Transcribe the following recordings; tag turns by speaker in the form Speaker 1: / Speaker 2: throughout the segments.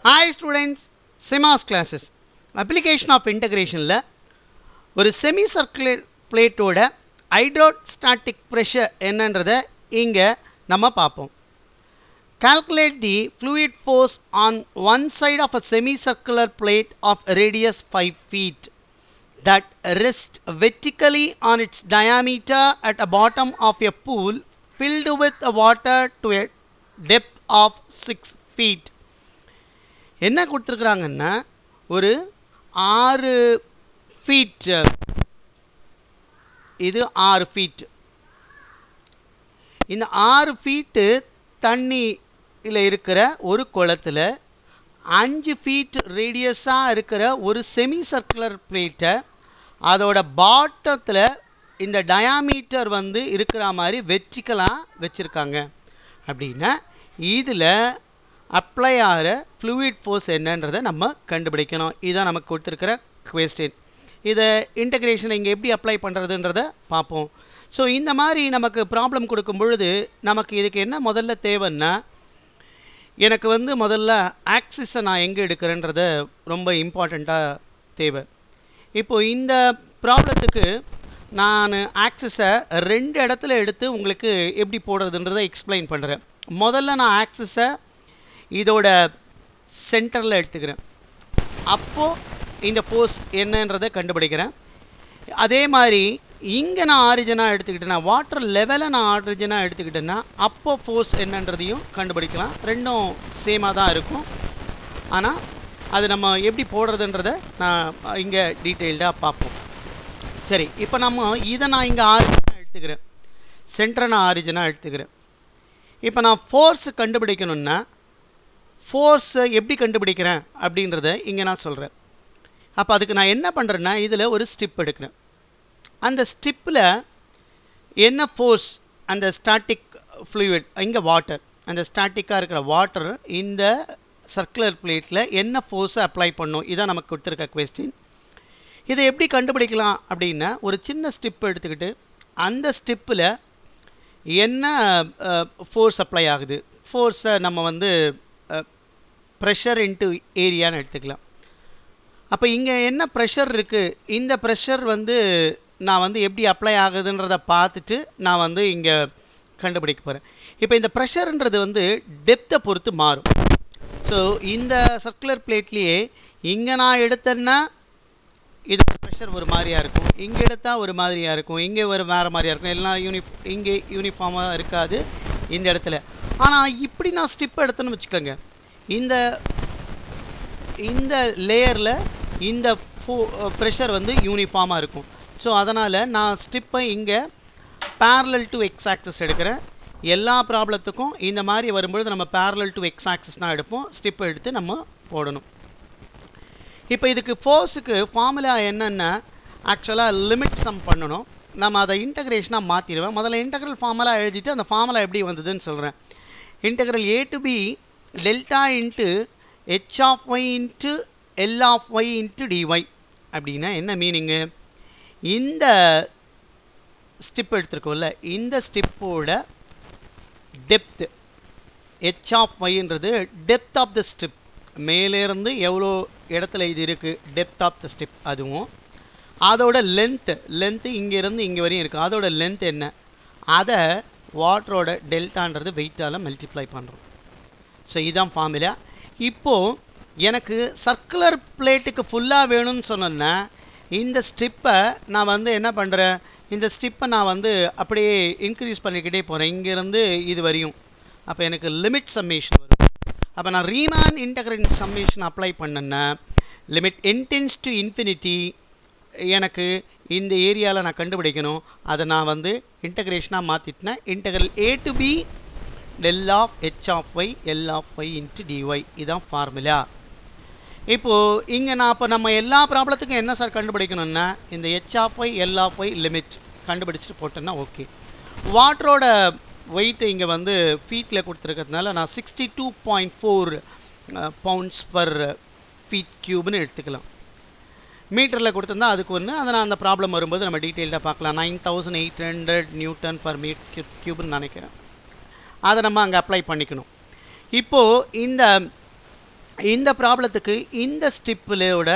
Speaker 1: Hi students, CMOS classes. Application of integration la ஒரு semicircular plate ஓட hydrostatic pressure என்னன்றதை இங்க நம்ம பார்ப்போம். Calculate the fluid force on one side of a semicircular plate of radius 5 feet that rests vertically on its diameter at the bottom of a pool filled with water to a depth of 6 feet. என்ன கொடுத்துருக்குறாங்கன்னா ஒரு 6 feet, இது 6 feet. இந்த 6 feet தண்ணியில் இருக்கிற ஒரு குளத்தில் 5 feet ரேடியஸாக இருக்கிற ஒரு செமி சர்க்குலர் பிளேட்டை அதோட பாட்டத்தில் இந்த டயாமீட்டர் வந்து இருக்கிற மாதிரி வெர்டிக்கலாக வச்சுருக்காங்க. அப்படின்னா இதில் அப்ளை ஆகிற ஃப்ளூயிட் ஃபோர்ஸ் என்னன்றதை நம்ம கண்டுபிடிக்கணும். இதுதான் நமக்கு கொடுத்துருக்கிற குவெஸ்டின். இதை இன்டகிரேஷனை இங்கே எப்படி அப்ளை பண்ணுறதுன்றதை பார்ப்போம். ஸோ இந்த மாதிரி நமக்கு ப்ராப்ளம் கொடுக்கும் பொழுது நமக்கு இதுக்கு என்ன முதல்ல தேவைன்னா, எனக்கு வந்து முதல்ல ஆக்சிஸை நான் எங்கே எடுக்கிறேன்றதை ரொம்ப இம்பார்ட்டண்ட்டாக தேவை. இப்போது இந்த ப்ராப்ளத்துக்கு நான் ஆக்சிஸை 2 இடத்துல எடுத்து உங்களுக்கு எப்படி போடுறதுன்றதை எக்ஸ்பிளைன் பண்ணுறேன். முதல்ல நான் ஆக்சிஸை இதோட சென்டரில் எடுத்துக்கிறேன். அப்போது இந்த ஃபோர்ஸ் என்னன்றதை கண்டுபிடிக்கிறேன். அதே மாதிரி இங்கே நான் ஆரிஜினாக எடுத்துக்கிட்டேன்னா, வாட்டர் லெவலை நான் ஆரிஜினாக எடுத்துக்கிட்டேன்னா அப்போது ஃபோர்ஸ் என்னன்றதையும் கண்டுபிடிக்கலாம். ரெண்டும் சேமாக தான் இருக்கும். ஆனால் அது நம்ம எப்படி போடுறதுன்றதை நான் இங்கே டீட்டெயில்டாக பார்ப்போம். சரி, இப்போ நம்ம இதை நான் இங்கே ஆரிஜினாக எடுத்துக்கிறேன், சென்டரை நான் ஆரிஜினாக எடுத்துக்கிறேன். இப்போ நான் ஃபோர்ஸ் கண்டுபிடிக்கணுன்னா ஃபோர்ஸை எப்படி கண்டுபிடிக்கிறேன் அப்படின்றத இங்கே நான் சொல்கிறேன். அப்போ அதுக்கு நான் என்ன பண்ணுறேன்னா, இதில் ஒரு ஸ்டிப் எடுக்கிறேன். அந்த ஸ்டிப்பில் என்ன ஃபோர்ஸ், அந்த ஸ்டாட்டிக் ஃப்ளூயிட், இங்கே வாட்டர், அந்த ஸ்டாட்டிக்காக இருக்கிற வாட்டர் இந்த சர்க்குலர் பிளேட்டில் என்ன ஃபோர்ஸை அப்ளை பண்ணும், இதான் நமக்கு கொடுத்துருக்க குவெஸ்டின். இதை எப்படி கண்டுபிடிக்கலாம் அப்படின்னா, ஒரு சின்ன ஸ்டிப் எடுத்துக்கிட்டு அந்த ஸ்டிப்பில் என்ன ஃபோர்ஸ் அப்ளை ஆகுது, ஃபோர்ஸை நம்ம வந்து ப்ரெஷர் இன்ட்டு ஏரியான்னு எடுத்துக்கலாம். அப்போ இங்கே என்ன ப்ரெஷர் இருக்குது, இந்த ப்ரெஷர் வந்து நான் வந்து எப்படி அப்ளை ஆகுதுன்றதை பார்த்துட்டு நான் வந்து இங்கே கண்டுபிடிக்க போகிறேன். இப்போ இந்த ப்ரெஷர்ன்றது வந்து டெப்த்தை பொறுத்து மாறும். ஸோ இந்த சர்க்குலர் பிளேட்லேயே இங்கே நான் எடுத்தேன்னா இதோட ப்ரெஷர் ஒரு மாதிரியாக இருக்கும், இங்கே எடுத்தால் ஒரு மாதிரியாக இருக்கும், இங்கே ஒரு வேறு மாதிரியாக இருக்கும், எல்லாம் இங்கே யூனிஃபார்மாக இருக்காது இந்த இடத்துல. ஆனால் இப்படி நான் ஸ்டிப் எடுத்தேன்னு வச்சுக்கோங்க, இந்த லேயரில் இந்த ப்ரெஷர் வந்து யூனிஃபார்மாக இருக்கும். ஸோ அதனால் நான் ஸ்டிப்பை இங்கே பேரலல் டு எக்ஸ் ஆக்சிஸ் எடுக்கிறேன். எல்லா ப்ராப்ளத்துக்கும் இந்த மாதிரி வரும்பொழுது நம்ம பேரலல் டு எக்ஸ் ஆக்சிஸ்னால் எடுப்போம், ஸ்டிப்பை எடுத்து நம்ம போடணும். இப்போ இதுக்கு ஃபோர்ஸுக்கு ஃபார்முலா என்னென்னா, ஆக்சுவலாக லிமிட் சம் பண்ணணும். நம்ம அதை இன்டகிரேஷனாக மாற்றிடுவேன். முதல்ல இன்டகிரல் ஃபார்முலா எழுதிட்டு அந்த ஃபார்முலா எப்படி வந்ததுன்னு சொல்கிறேன். Integral a to b delta into h of y into l of y into dy. அப்படின்னா என்ன மீனிங்கு, இந்த ஸ்டிப் எடுத்துருக்கோம்ல, இந்த ஸ்டிப்போட டெப்த்து h ஆஃப் yன்றது டெப்த் ஆஃப் த ஸ்டிப், மேலேருந்து எவ்வளோ இடத்துல இது இருக்குது டெப்த் ஆஃப் த ஸ்டிப், அதுவும் அதோட லென்த்து இங்கேருந்து இங்கே வரையும் இருக்குது, அதோட லென்த் என்ன, அதை வாட்டரோட டெல்டான்றது வெயிட்டால் மல்டிப்ளை பண்ணுறோம். ஸோ இதுதான் ஃபார்முலா. இப்போது எனக்கு சர்க்குலர் பிளேட்டுக்கு ஃபுல்லாக வேணும்னு சொன்னேன்னா இந்த ஸ்ட்ரிப்பை நான் வந்து என்ன பண்ணுறேன், இந்த ஸ்ட்ரிப்பை நான் வந்து அப்படியே இன்க்ரீஸ் பண்ணிக்கிட்டே போகிறேன் இங்கேருந்து இது வரையும். அப்போ எனக்கு லிமிட் சம்மேஷன் வரும். அப்போ நான் ரீமன் இன்டகிரல் சம்மேஷன் அப்ளை பண்ணேன்னா லிமிட் n → infinity எனக்கு இந்த ஏரியாவில் நான் கண்டுபிடிக்கணும். அதை நான் வந்து இன்டகிரேஷனாக மாற்றிட்டேன்னா integral a to b del of h of y l of y into dy. இதுதான் ஃபார்முலா. இப்போது இங்கே நான் இப்போ நம்ம எல்லா ப்ராப்ளத்துக்கும் என்ன சார் கண்டுபிடிக்கணும்னா, இந்த h of y l of y limit கண்டுபிடிச்சிட்டு போட்டேன்னா ஓகே. வாட்டரோட வெயிட் இங்கே வந்து ஃபீட்டில் கொடுத்துருக்கிறதுனால நான் 62.4 pounds per feet cubeன்னு எடுத்துக்கலாம். மீட்டரில் கொடுத்துருந்தா அதுக்கு ஒன்று, அதை நான் அந்த ப்ராப்ளம் வரும்போது நம்ம டீட்டெயில்டாக பார்க்கலாம். 9800 Newton per meter cubeன்னு நினைக்கிறேன். அதை நம்ம அங்கே அப்ளை பண்ணிக்கணும். இப்போது இந்த இந்த ப்ராப்ளத்துக்கு இந்த ஸ்டிப்பிலோட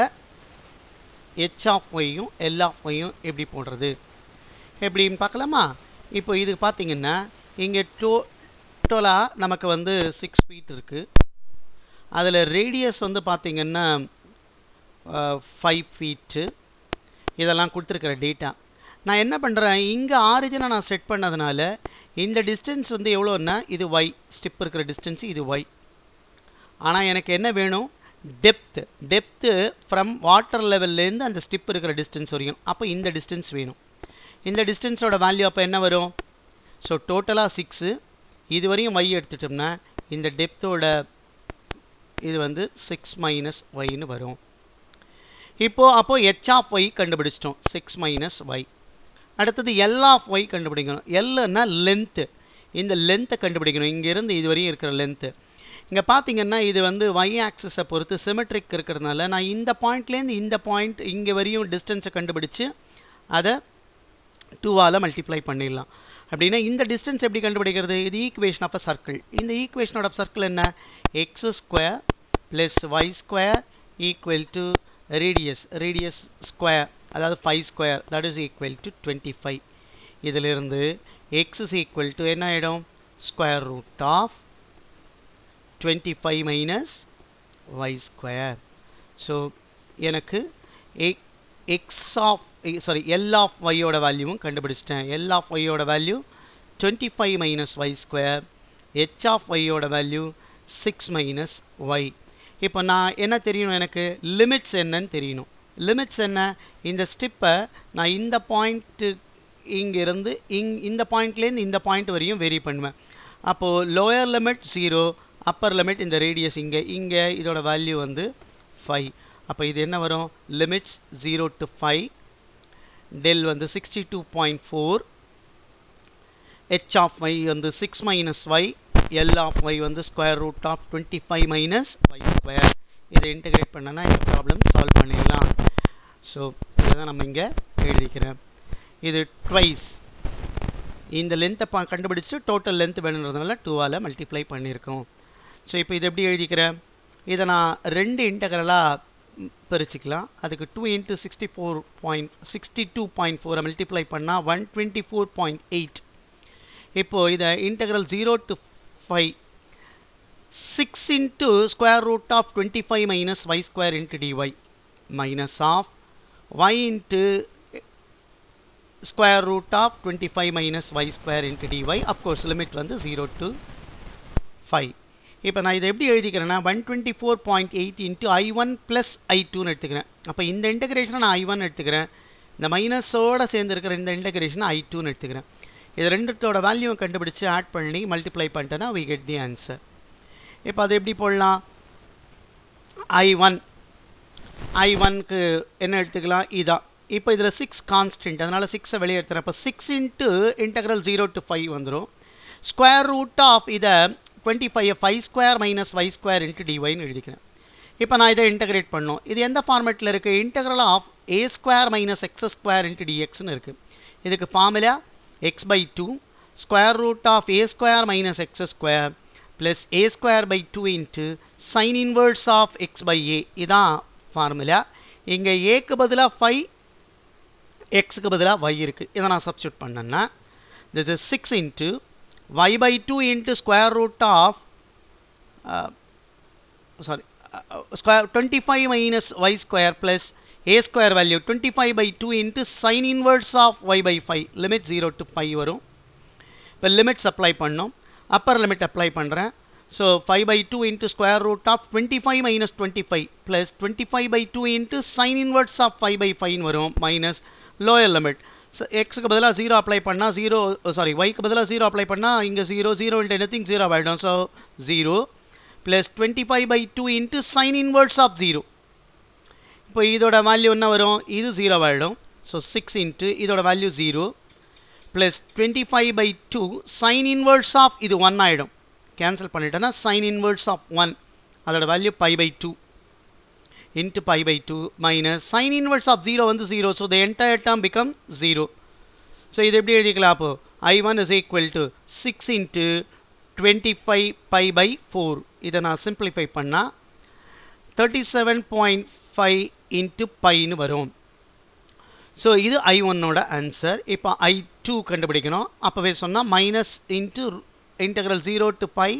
Speaker 1: h ஆஃப் ஒய்யும் L ஆஃப் ஒய்யும் எப்படி போடுறது எப்படின்னு பார்க்கலாமா? இப்போ இது பார்த்தீங்கன்னா இங்கே டோட்டலாக நமக்கு வந்து 6 ஃபீட் இருக்குது. அதில் ரேடியஸ் வந்து பார்த்திங்கன்னா 5 ஃபீட்டு. இதெல்லாம் கொடுத்துருக்குற டேட்டா. நான் என்ன பண்ணுறேன், இங்கே ஆரிஜினை நான் செட் பண்ணதுனால இந்த டிஸ்டன்ஸ் வந்து எவ்வளோன்னா இது y, ஸ்டிப் இருக்கிற டிஸ்டன்ஸ் இது y. ஆனால் எனக்கு என்ன வேணும், டெப்த்து ஃப்ரம் வாட்டர் லெவல்லேருந்து அந்த ஸ்டிப் இருக்கிற டிஸ்டன்ஸ் வரையும். அப்போ இந்த டிஸ்டன்ஸ் வேணும். இந்த டிஸ்டன்ஸோட வேல்யூ அப்போ என்ன வரும்? ஸோ டோட்டலாக 6, இது வரையும் y எடுத்துட்டோம்னா இந்த டெப்த்தோட இது வந்து 6 மைனஸ் ஒய்ன்னு வரும். அப்போ h ஆஃப் ஒய் கண்டுபிடிச்சிட்டோம், 6 மைனஸ் ஒய். அடுத்தது L ஆஃப் ஒய் கண்டுபிடிக்கணும். Lன்னா லென்த்து, இந்த லென்த்தை கண்டுபிடிக்கணும். இங்கேருந்து இது வரையும் இருக்கிற லென்த்து. இங்கே பார்த்தீங்கன்னா இது வந்து y ஆக்சிஸை பொறுத்து சிமெட்ரிக் இருக்கிறதுனால நான் இந்த பாயிண்ட்லேருந்து இந்த பாயிண்ட் இங்கே வரையும் டிஸ்டன்ஸை கண்டுபிடிச்சு அதை 2ஆல் மல்டிப்ளை பண்ணிடலாம். அப்படின்னா இந்த டிஸ்டன்ஸ் எப்படி கண்டுபிடிக்கிறது? இது ஈக்குவேஷன் ஆஃப் அ சர்க்கிள். இந்த ஈக்குவேஷனோட சர்க்கிள் என்ன? X square plus y square equal to radius square, அதாவது 5 square, that is equal to 25. இதிலிருந்து எக்ஸ் இஸ் ஈக்குவல் டு என்ன ஆகிடும்? Square root of 25 minus y square. So எனக்கு L ஆஃப் ஒய்யோட வேல்யூவும் கண்டுபிடிச்சிட்டேன். L ஆஃப் ஒய்யோட value 25 minus y square, h of ஒய்யோட வேல்யூ 6 மைனஸ் ஒய். இப்போ நான் என்ன தெரியணும், எனக்கு லிமிட்ஸ் என்னன்னு தெரியணும். லிமிட்ஸ் என்ன? இந்த ஸ்டிப்பை நான் இந்த பாயிண்ட்டு இங்கேருந்து இந்த பாயிண்ட்லேருந்து இந்த பாயிண்ட் வரையும் வெரி பண்ணுவேன். அப்போது லோயர் லிமிட் 0, அப்பர் லிமிட் இந்த ரேடியஸ் இங்கே இதோட வேல்யூ வந்து 5. அப்போ இது என்ன வரும்? லிமிட்ஸ் 0 to 5, டெல் வந்து 62.4, h ஆஃப் y வந்து 6 minus y, L of y வந்து square root of 25 minus y square. இதை இன்டகிரேட் பண்ணனா இந்த ப்ராப்ளம் சால்வ் பண்ணிடலாம். ஸோ இதை தான் நம்ம இங்கே எழுதிக்கிறேன். இது ட்வைஸ் இந்த லென்த்தை கண்டுபிடிச்சு டோட்டல் லென்த் வேணுன்றதுனால 2ஆல் மல்டிப்ளை பண்ணியிருக்கோம். ஸோ இப்போ இது எப்படி எழுதிக்கிறேன்? இதை நான் 2 இன்டகரலாக பிரிச்சுக்கலாம். அதுக்கு 2 into 62.4 மல்டிப்ளை பண்ணால் 124.8. இப்போது இதை integral 0 to 5 6 into square root of 25 minus y square into dy minus of y into square root of 25 minus y square into dy. Of course limit வந்து 0 to 5. இப்போ நான் இதை எப்படி எழுதிக்கிறேன்னா 124.8 into i1 plus i2ன்னு எடுத்துக்கிறேன். அப்போ இந்த இன்டகிரேஷனை நான் i1 எடுத்துக்கிறேன், இந்த மைனஸோடு சேர்ந்து இருக்கிற இந்த இன்டகிரேஷனை i2ன்னு எடுத்துக்கிறேன். இது ரெண்டுத்தோட வேல்யூவை கண்டுபிடிச்சு ஆட் பண்ணி மல்டிப்ளை பண்ணிட்டேன்னா we get the answer. இப்போ அது எப்படி போடலாம்? i1க்கு என்ன எடுத்துக்கலாம்? இதான். இப்போ இதில் 6 கான்ஸ்டன்ட், அதனால் 6ஐ வெளியே எடுத்துகிறேன். அப்போ 6 into integral 0 to 5 வந்துடும். ஸ்கொயர் ரூட் ஆஃப் இதை 25 5 square minus y square into டிஒய்னு எழுதிக்கிறேன். இப்போ நான் இதை இன்டகிரேட் பண்ணோம். இது எந்த ஃபார்மேட்டில் இருக்குது? Integral of a square minus x square into டிஎக்ஸ்னு இருக்குது. இதுக்கு formula x/2 square root of a square minus x square plus a square by 2 into sine inverse of x/a. இதான் ஃபார்முலா. இங்கே ஏக்கு பதிலாக 5, எக்ஸுக்கு பதிலாக y இருக்குது. இதை நான் சப்ஸ்டியூட் பண்ணேன்னா this is 6 into y/2 into square root of square 25 minus y square plus a square value 25/2 into sin inverse of y/5 limit 0 to 5 வரும். இப்போ லிமிட்ஸ் அப்ளை பண்ணோம். அப்பர் லிமிட் அப்ளை பண்ணுறேன். So 5/2 into square root of 25 minus 25 plus 25/2 into sin inverse of 5/5 வரும் minus lower limit. எக்ஸுக்கு பதிலாக 0 apply பண்ணால் ஒய்க்கு பதிலாக 0 அப்ளை பண்ணால் இங்கே 0 into anything 0 ஆகிடும். So 0 plus 25/2 into sin inverse of 0. இப்போ இதோட வேல்யூ என்ன வரும்? இது 0 ஆகிடும். ஸோ 6 into இதோட value 0 plus 25/2 sin inverse of இது 1 ஆகிடும். கேன்சல் பண்ணிட்டேன்னா sin inverse of 1 அதோட value π/2 into π/2 minus sin inverse of 0 வந்து 0. So the entire term become 0. So இது எப்படி எழுதிக்கலாம்? அப்போ i1 is equal to 6 into 25 π/4. இதை நான் சிம்பிளிஃபை பண்ணால் 37.5 into பைன்னு வரும். ஸோ இது I1ஓட ஆன்சர். இப்போ I2 கண்டுபிடிக்கணும். அப்போவே சொன்னால் minus into integral 0 to pi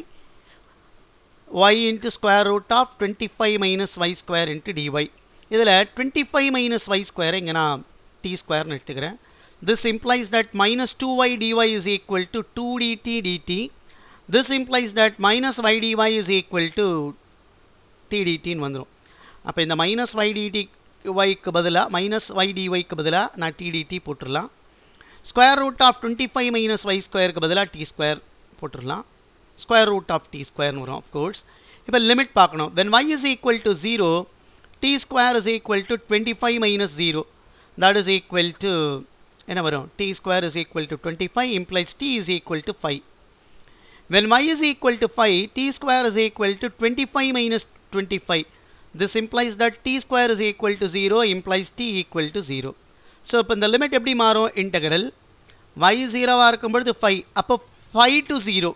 Speaker 1: y into square root of 25 minus y square into dy. இதில் 25 minus y square இங்கே நான் t square எடுத்துக்கிறேன். This implies that minus 2y dy is equal to 2 dt dt. This implies that minus y dy is equal to t dt வந்துடும். அப்போ இந்த minus y dt yக்கு பதிலாக minus y dy க்கு பதிலாக நான் t dt போட்டுடலாம். Square root of 25 minus y ஸ்கொயருக்கு பதிலாக t ஸ்கொயர் போட்டுடலாம். ஸ்கொயர் ரூட் ஆஃப் t ஸ்கொயர்னு வரும் ஆஃப்கோர்ஸ். இப்போ லிமிட் பார்க்கணும். when y is equal to 0 t square is equal to 25 minus 0, that is equal to என்ன வரும், t square is equal to 25 implies t is equal to 5. when y is equal to 5 t square is equal to 25 minus 25. This implies that t square is equal to 0 implies t equal to 0. So இப்போ இந்த limit எப்படி மாறும், integral y 0 இருக்கும்பொழுது 5, அப்போ 5 to 0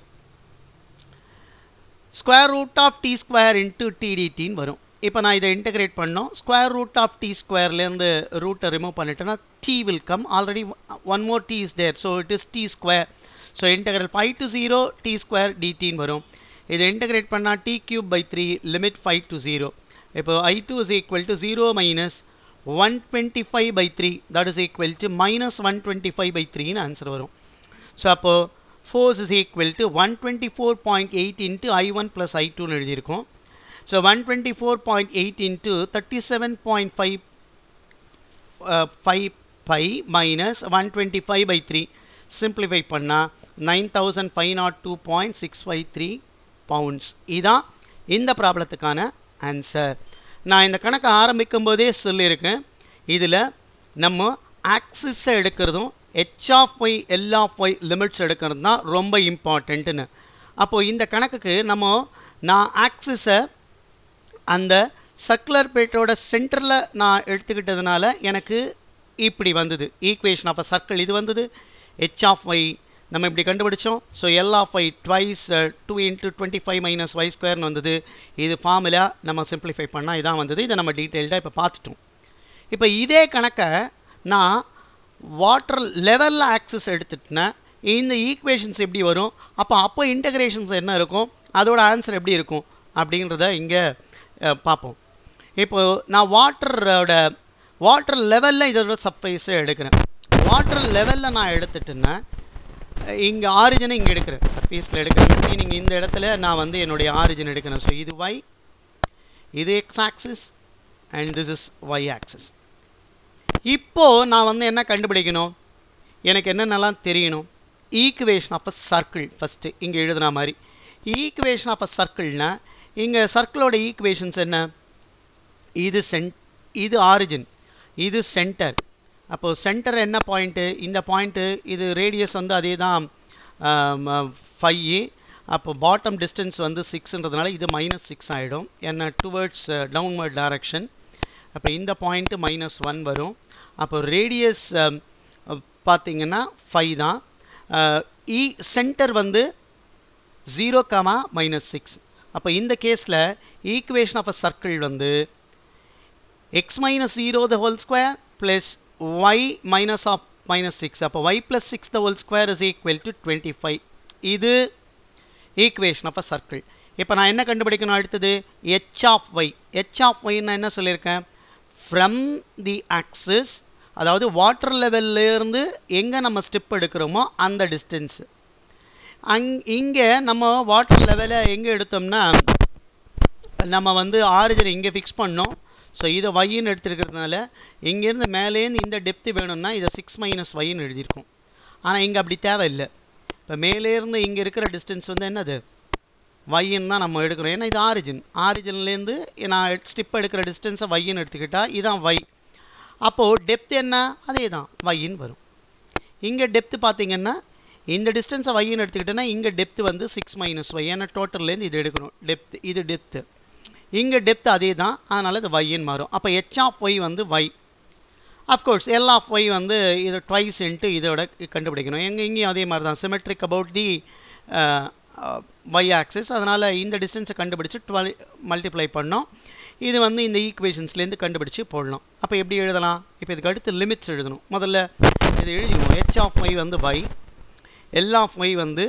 Speaker 1: square root of t square into t டிடின்னு வரும். இப்போ நான் இதை இன்டெகிரேட் பண்ணோம். ஸ்கொயர் ரூட் ஆஃப் டி ஸ்கொயர்லேருந்து ரூட்டை ரிமூவ் பண்ணிட்டேன்னா t will come. Already one more t is there, so it is t square. So integral 5 to 0 t square டிடின்னு வரும். இதை இன்டெகிரேட் பண்ணால் t cube by 3 limit 5 to 0. இப்போ I2 is equal to 0 minus 125 by 3, that is equal to minus 125 by 3 ன்னு answer வரும். So அப்போது force is equal to 124.8 into I1 plus I2 ன்னு எழுதியிருக்கோம். So 124.8 into 37.5 pi minus 125 by 3 simplify பண்ணால் 9502.653 pounds. இதான் இந்த ப்ராப்ளத்துக்கான answer. நான் இந்த கணக்கை ஆரம்பிக்கும் போதே சொல்லியிருக்கேன், இதில் நம்ம ஆக்சிஸை எடுக்கிறதும் h of y l of y limits எடுக்கிறது தான் ரொம்ப இம்பார்ட்டண்ட்டுன்னு. அப்போது இந்த கணக்குக்கு நான் ஆக்சிஸை அந்த சர்க்குலர் பிளேட்டோட சென்டரில் நான் எடுத்துக்கிட்டதுனால எனக்கு இப்படி வந்தது. ஈக்குவேஷன் ஆஃப் அ சர்க்கிள் இது வந்தது. ஹெச் ஆஃப் ஒய் நம்ம இப்படி கண்டுபிடிச்சோம். So L of y twice 2 into 25 minus y ஸ்கொயர்னு வந்தது. இது ஃபார்முலா நம்ம சிம்பிளிஃபை பண்ணால் இதான் வந்தது. இதை நம்ம டீட்டெயில்டாக இப்போ பார்த்துட்டோம். இப்போ இதே கணக்கை நான் வாட்டர் லெவலில் ஆக்சஸ் எடுத்துட்டேன்னா இந்த ஈக்குவேஷன்ஸ் எப்படி வரும், அப்போ இன்டகிரேஷன்ஸ் என்ன இருக்கும், அதோட ஆன்சர் எப்படி இருக்கும் அப்படின்றத இங்கே பார்ப்போம். இப்போது நான் வாட்டர் லெவலில் இதோட சர்ஃபேஸை எடுக்கிறேன். வாட்டர் லெவலில் நான் எடுத்துட்டேன்னா இங்கே ஆரிஜினை இங்கே எடுக்கிறேன், சர்ஃபேஸில் எடுக்கிறேன். மீனிங் இந்த இடத்துல நான் என்னுடைய ஆரிஜின் எடுக்கிறேன். ஸோ இது y, இது x axis and this is y axis. இப்போது நான் என்ன கண்டுபிடிக்கணும், எனக்கு என்னென்னலாம் தெரியணும். Equation of a circle first இங்கே எழுதுன மாதிரி. ஈக்குவேஷன் ஆஃப் அ சர்க்கிள்னால் இங்கே சர்க்கிளோட ஈக்குவேஷன்ஸ் என்ன, இது ஆரிஜின், இது சென்டர். அப்போது சென்டர் என்ன பாயிண்ட்டு, இந்த பாயிண்ட்டு, இது ரேடியஸ் அதே தான் 5. அப்போ பாட்டம் டிஸ்டன்ஸ் 6ன்றதுனால இது -6 ஆகிடும், ஏன்னா டுவர்ட்ஸ் டவுன்வர்ட் டைரக்ஷன். அப்போ இந்த பாயிண்ட்டு -1 வரும். அப்போ ரேடியஸ் பார்த்திங்கன்னா 5 தான். சென்டர் 0, -6. அப்போ இந்த கேஸில் equation of a circle x minus 0 the whole square plus y minus of -6. அப்போ y plus 6 the whole square is equal to 25. இது ஈக்குவேஷன் ஆஃப் அ சர்க்கிள். இப்போ நான் என்ன கண்டுபிடிக்கணும் அடுத்தது, h of y. h of y நான் என்ன சொல்லியிருக்கேன், ஃப்ரம் தி ஆக்சிஸ், அதாவது வாட்டர் லெவல்லேருந்து எங்கே நம்ம ஸ்டெப் எடுக்கிறோமோ அந்த டிஸ்டன்ஸு. இங்கே நம்ம வாட்டர் லெவலை எங்கே எடுத்தோம்னா நம்ம ஆரிஜினை இங்கே ஃபிக்ஸ் பண்ணோம். ஸோ இதை ஒய்ன்னு எடுத்துருக்கிறதுனால இங்கேருந்து மேலேருந்து இந்த டெப்த்து வேணும்னா இதை 6 - ஒய்ன்னு எழுதியிருக்கோம். ஆனால் இங்கே அப்படி தேவையில்லை. இப்போ மேலேருந்து இங்கே இருக்கிற டிஸ்டன்ஸ் என்னது, ஒய்ன்னு தான் நம்ம எடுக்கிறோம். ஏன்னா இது ஆரிஜின்லேருந்து நான் ஸ்டிப் எடுக்கிற டிஸ்டன்ஸை ஒய்ன்னு எடுத்துக்கிட்டால் இதுதான் ஒய். அப்போது டெப்த் என்ன, அதே தான் ஒய்ன்னு வரும். இங்கே டெப்த்து பார்த்திங்கன்னா இந்த டிஸ்டன்ஸை ஒய்ன்னு எடுத்துக்கிட்டேன்னா இங்கே டெப்த்து 6 - ஒய், ஏன்னா டோட்டல்லேருந்து இது எடுக்கணும். இது டெப்த்து, இங்கே டெப்த் அதே தான், அதனால் இது ஒய்ன்னு மாறும். அப்போ h of y y. Of course L of y இது ட்வைஸ் இன்ட்டு இதோட கண்டுபிடிக்கணும். இங்கேயும் அதே மாதிரி தான், symmetric about the y axis. அதனால் இந்த டிஸ்டன்ஸை கண்டுபிடிச்சி 12 மல்டிப்ளை பண்ணோம். இது வந்து இந்த ஈக்குவேஷன்ஸ்லேருந்து கண்டுபிடிச்சு போடலாம். அப்போ எப்படி எழுதலாம்? இப்போ இதுக்கு அடுத்து லிமிட்ஸ் எழுதணும். முதல்ல இது எழுதிடுவோம். h of y வந்து y, L of y வந்து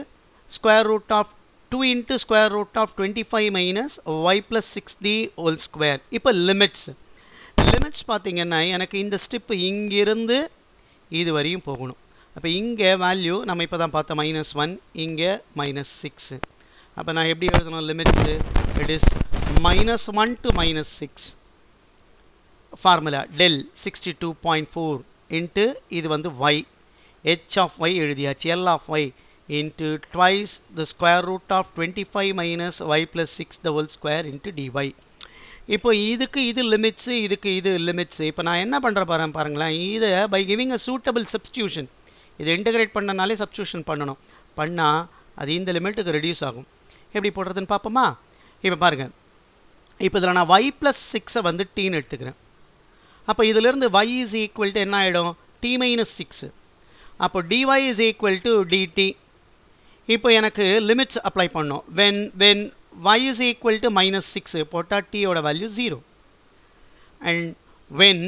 Speaker 1: square root of 2 into square root of 25 minus y plus 6d whole square. இப்போ லிமிட்ஸ் பார்த்தீங்கன்னா எனக்கு இந்த ஸ்டெப் இங்கிருந்து இது வரையும் போகணும். அப்போ இங்கே வேல்யூ நம்ம இப்போ தான் பார்த்தோம் -1, இங்கே -6. அப்போ நான் எப்படி எழுதணும் limits? It is -1 to -6. Formula del 62.4 into இது வந்து y, h of y எழுதியாச்சு, L of y into twice the square root of 25 minus y plus 6 the whole square into dy. இப்போ இதுக்கு இது லிமிட்ஸு, இதுக்கு இது லிமிட்ஸு. இப்போ நான் என்ன பண்ணுறேன் பாருங்களேன், இதை by giving a suitable substitution, இதை இன்டகிரேட் பண்ணனாலே சப்ஸ்டியூஷன் பண்ணணும். பண்ணால் அது இந்த லிமிட்டுக்கு ரெடியூஸ் ஆகும். எப்படி போடுறதுன்னு பார்ப்போமா? இப்போ பாருங்கள், இப்போ இதில் நான் y plus 6 வந்து டீன்னு எடுத்துக்கிறேன். அப்போ இதிலிருந்து y is equal to என்ன ஆகிடும்? t minus 6. அப்போ dy is equal to dt. இப்போ எனக்கு லிமிட்ஸ் அப்ளை பண்ணோம். when y is equal to -6 போட்டால் t ஓட value 0. And when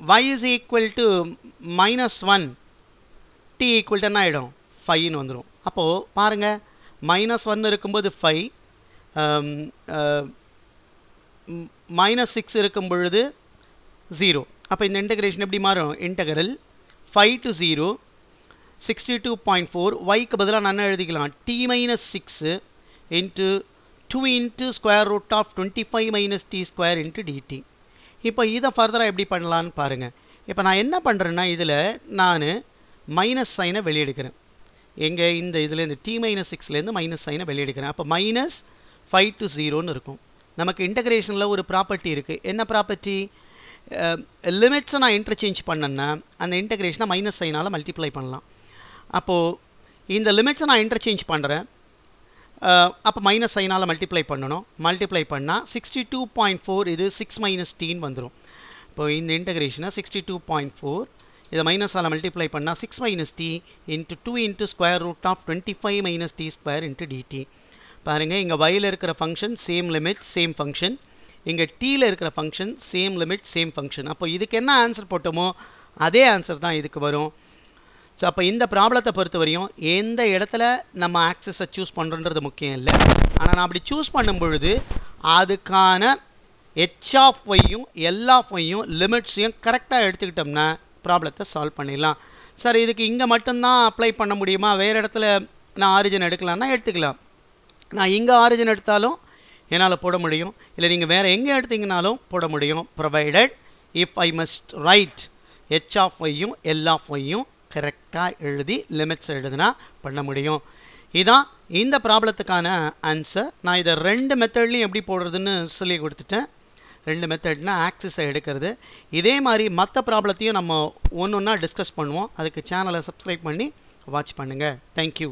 Speaker 1: y is equal to -1 t equal to என்ன ஆகிடும்? 5ன்னு வந்துடும். அப்போது பாருங்கள், -1 இருக்கும்போது 5, -6 இருக்கும் பொழுது 0. அப்போ இந்த இன்டகிரேஷன் எப்படி மாறும்? இன்டகரல் 5 to 0 62.4 yக்கு பதிலாக நான் என்ன எழுதிக்கலாம்? t minus 6 into 2 into square root of 25 minus t square into dt. இப்போ இதை ஃபர்தராக எப்படி பண்ணலான்னு பாருங்கள். இப்போ நான் என்ன பண்ணுறேன்னா, இதில் நான் மைனஸ் சைனை வெளியெடுக்கிறேன். எங்கே? இந்த இதுலேருந்து t minus 6லேருந்து மைனஸ் சைனை வெளியெடுக்கிறேன். அப்போ -5 to 0ன்னு இருக்கும். நமக்கு இன்டகிரேஷனில் ஒரு ப்ராப்பர்ட்டி இருக்குது. என்ன ப்ராப்பர்ட்டி? லிமிட்ஸை நான் இன்டர்சேஞ்ச் பண்ணேன்னா அந்த இன்டகிரேஷனை மைனஸ் சைனால் மல்டிப்ளை பண்ணலாம். அப்போது இந்த லிமிட்ஸை நான் இன்டர்சேஞ்ச் பண்ணுறேன். அப்போ மைனஸ் சைனால் மல்டிப்ளை பண்ணணும். மல்டிப்ளை பண்ணால் 62.4 இது 6 minus tன்னு வந்துடும். இப்போது இந்த இன்டகிரேஷனை 62.4 இதை மைனஸால் மல்டிப்ளை பண்ணால் 6 minus t into 2 into square root of 25 minus t square into dt. பாருங்கள், இங்கே yயில் இருக்கிற function same limit same function, இங்கே tயில் இருக்கிற function same limit same function. அப்போ இதுக்கு என்ன ஆன்சர் போட்டோமோ அதே ஆன்சர் தான் இதுக்கு வரும். ஸோ அப்போ இந்த ப்ராப்ளத்தை பொறுத்த வரையும் எந்த இடத்துல நம்ம ஆக்சஸை சூஸ் பண்ணுறன்றது முக்கியம் இல்லை. ஆனால் நான் அப்படி சூஸ் பண்ணும் பொழுது அதுக்கான h of yயும் L of yயும் லிமிட்ஸையும் கரெக்டாக எடுத்துக்கிட்டோம்னா ப்ராப்ளத்தை சால்வ் பண்ணிடலாம். சார் இதுக்கு இங்கே மட்டும்தான் அப்ளை பண்ண முடியுமா? வேறு இடத்துல நான் ஆரிஜின் எடுக்கலான்னா எடுத்துக்கலாம். நான் இங்கே ஆரிஜின் எடுத்தாலும் என்னால் போட முடியும், இல்லை நீங்கள் வேறு எங்கே எடுத்தீங்கனாலும் போட முடியும், provided if I must right h of yயும் L of yயும் கரெக்டாக எழுதி லிமிட்ஸ் எழுதுனா பண்ண முடியும். இதுதான் இந்த ப்ராப்ளத்துக்கான ஆன்சர். நான் இதை 2 மெத்தட்லையும் எப்படி போடுறதுன்னு சொல்லி கொடுத்துட்டேன். 2 மெத்தட்னா ஆக்சிஸை எடுக்கிறது. இதே மாதிரி மற்ற ப்ராப்ளத்தையும் நம்ம ஒன்று ஒன்றா டிஸ்கஸ் பண்ணுவோம். அதுக்கு சேனலை சப்ஸ்கிரைப் பண்ணி வாட்ச் பண்ணுங்கள். தேங்க்யூ.